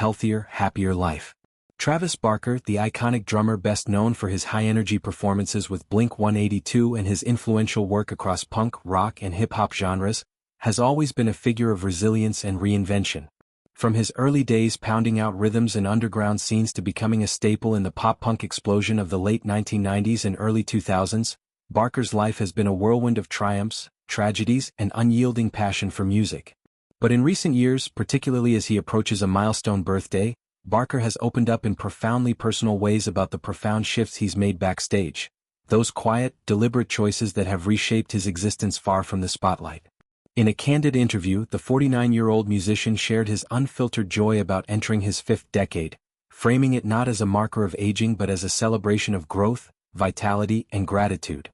healthier, happier life. Travis Barker, the iconic drummer best known for his high-energy performances with Blink-182 and his influential work across punk, rock, and hip-hop genres, has always been a figure of resilience and reinvention. From his early days pounding out rhythms in underground scenes to becoming a staple in the pop-punk explosion of the late 1990s and early 2000s, Barker's life has been a whirlwind of triumphs, tragedies, and unyielding passion for music. But in recent years, particularly as he approaches a milestone birthday, Barker has opened up in profoundly personal ways about the profound shifts he's made backstage, those quiet, deliberate choices that have reshaped his existence far from the spotlight. In a candid interview, the 49-year-old musician shared his unfiltered joy about entering his fifth decade, framing it not as a marker of aging but as a celebration of growth, vitality, and gratitude.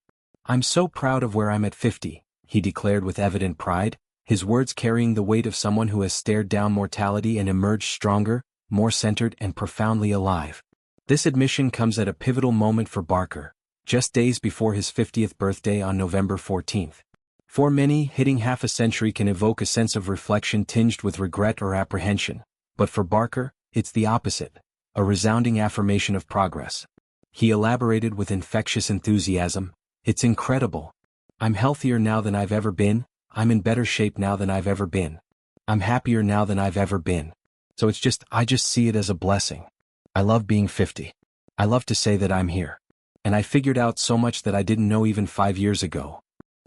"I'm so proud of where I'm at 50, he declared with evident pride, his words carrying the weight of someone who has stared down mortality and emerged stronger, more centered, and profoundly alive. This admission comes at a pivotal moment for Barker, just days before his 50th birthday on November 14th. For many, hitting half a century can evoke a sense of reflection tinged with regret or apprehension, but for Barker, it's the opposite, a resounding affirmation of progress. He elaborated with infectious enthusiasm, "It's incredible. I'm healthier now than I've ever been, I'm in better shape now than I've ever been. I'm happier now than I've ever been. So I just see it as a blessing. I love being 50. I love to say that I'm here. And I figured out so much that I didn't know even 5 years ago."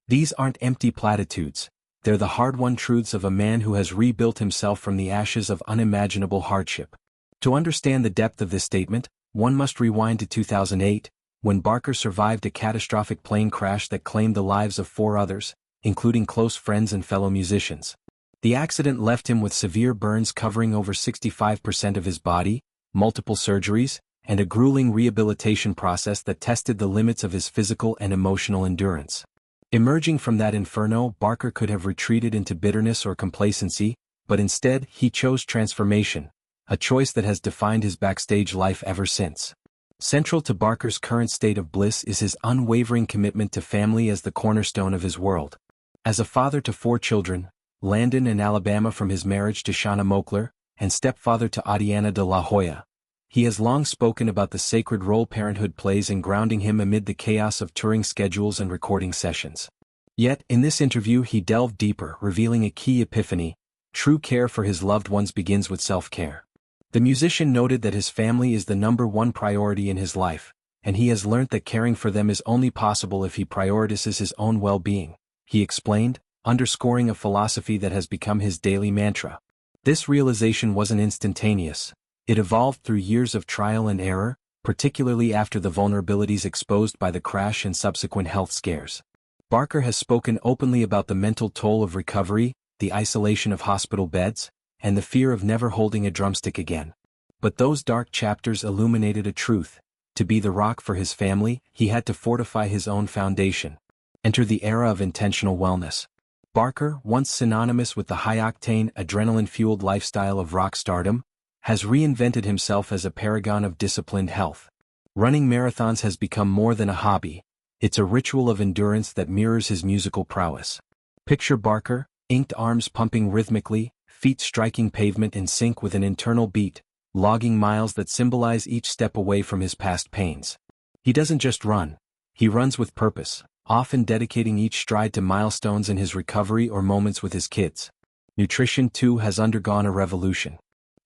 These aren't empty platitudes, they're the hard-won truths of a man who has rebuilt himself from the ashes of unimaginable hardship. To understand the depth of this statement, one must rewind to 2008, when Barker survived a catastrophic plane crash that claimed the lives of 4 others, including close friends and fellow musicians. The accident left him with severe burns covering over 65% of his body, multiple surgeries, and a grueling rehabilitation process that tested the limits of his physical and emotional endurance. Emerging from that inferno, Barker could have retreated into bitterness or complacency, but instead, he chose transformation, a choice that has defined his backstage life ever since. Central to Barker's current state of bliss is his unwavering commitment to family as the cornerstone of his world. As a father to 4 children, Landon and Alabama from his marriage to Shauna Moakler, and stepfather to Adiana de la Hoya, he has long spoken about the sacred role parenthood plays in grounding him amid the chaos of touring schedules and recording sessions. Yet, in this interview he delved deeper, revealing a key epiphany: true care for his loved ones begins with self-care. The musician noted that his family is the #1 priority in his life, and he has learnt that caring for them is only possible if he prioritizes his own well-being, he explained, underscoring a philosophy that has become his daily mantra. This realization wasn't instantaneous. It evolved through years of trial and error, particularly after the vulnerabilities exposed by the crash and subsequent health scares. Barker has spoken openly about the mental toll of recovery, the isolation of hospital beds, and the fear of never holding a drumstick again. But those dark chapters illuminated a truth: to be the rock for his family, he had to fortify his own foundation. Enter the era of intentional wellness. Barker, once synonymous with the high-octane, adrenaline-fueled lifestyle of rock stardom, has reinvented himself as a paragon of disciplined health. Running marathons has become more than a hobby, it's a ritual of endurance that mirrors his musical prowess. Picture Barker, inked arms pumping rhythmically, feet striking pavement in sync with an internal beat, logging miles that symbolize each step away from his past pains. He doesn't just run, he runs with purpose, often dedicating each stride to milestones in his recovery or moments with his kids. Nutrition, too, has undergone a revolution.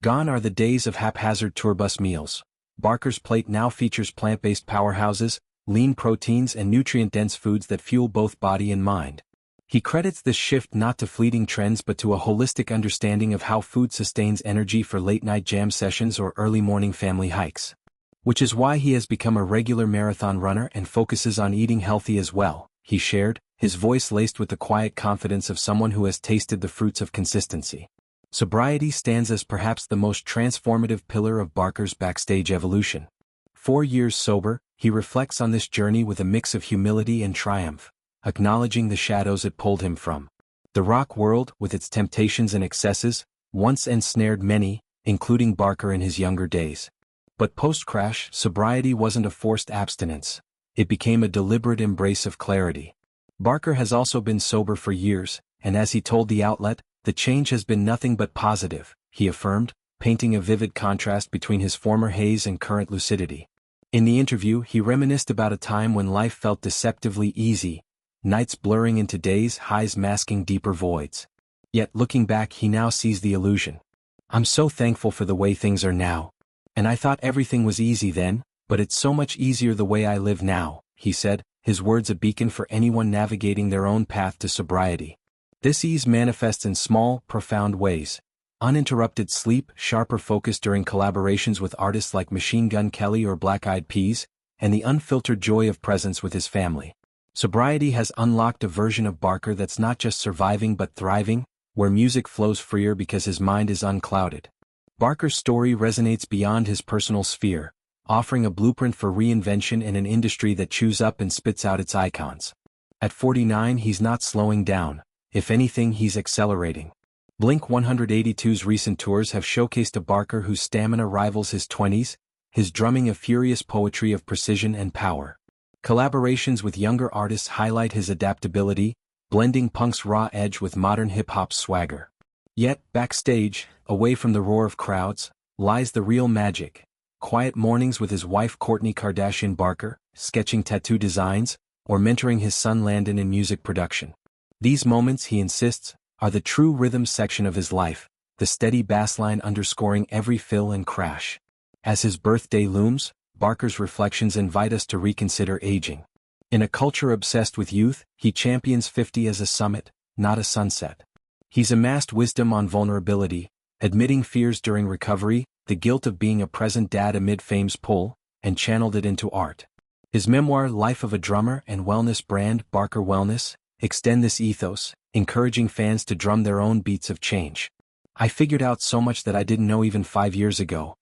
Gone are the days of haphazard tourbus meals. Barker's plate now features plant-based powerhouses, lean proteins, and nutrient-dense foods that fuel both body and mind. He credits this shift not to fleeting trends but to a holistic understanding of how food sustains energy for late-night jam sessions or early-morning family hikes. Which is why he has become a regular marathon runner and focuses on eating healthy as well, he shared, his voice laced with the quiet confidence of someone who has tasted the fruits of consistency. Sobriety stands as perhaps the most transformative pillar of Barker's backstage evolution. 4 years sober, he reflects on this journey with a mix of humility and triumph, acknowledging the shadows it pulled him from. The rock world, with its temptations and excesses, once ensnared many, including Barker in his younger days. But post-crash, sobriety wasn't a forced abstinence. It became a deliberate embrace of clarity. Barker has also been sober for years, and as he told the outlet, the change has been nothing but positive, he affirmed, painting a vivid contrast between his former haze and current lucidity. In the interview, he reminisced about a time when life felt deceptively easy, nights blurring into days, highs masking deeper voids. Yet looking back, he now sees the illusion. "I'm so thankful for the way things are now. And I thought everything was easy then, but it's so much easier the way I live now," he said, his words a beacon for anyone navigating their own path to sobriety. This ease manifests in small, profound ways. Uninterrupted sleep, sharper focus during collaborations with artists like Machine Gun Kelly or Black Eyed Peas, and the unfiltered joy of presence with his family. Sobriety has unlocked a version of Barker that's not just surviving but thriving, where music flows freer because his mind is unclouded. Barker's story resonates beyond his personal sphere, offering a blueprint for reinvention in an industry that chews up and spits out its icons. At 49, he's not slowing down. If anything, he's accelerating. Blink-182's recent tours have showcased a Barker whose stamina rivals his 20s, his drumming a furious poetry of precision and power. Collaborations with younger artists highlight his adaptability, blending punk's raw edge with modern hip-hop's swagger. Yet, backstage, away from the roar of crowds, lies the real magic. Quiet mornings with his wife Kourtney Kardashian Barker, sketching tattoo designs, or mentoring his son Landon in music production. These moments, he insists, are the true rhythm section of his life, the steady bassline underscoring every fill and crash. As his birthday looms, Barker's reflections invite us to reconsider aging. In a culture obsessed with youth, he champions 50 as a summit, not a sunset. He's amassed wisdom on vulnerability, admitting fears during recovery, the guilt of being a present dad amid fame's pull, and channeled it into art. His memoir, Life of a Drummer and wellness brand, Barker Wellness, extend this ethos, encouraging fans to drum their own beats of change. "I figured out so much that I didn't know even 5 years ago,"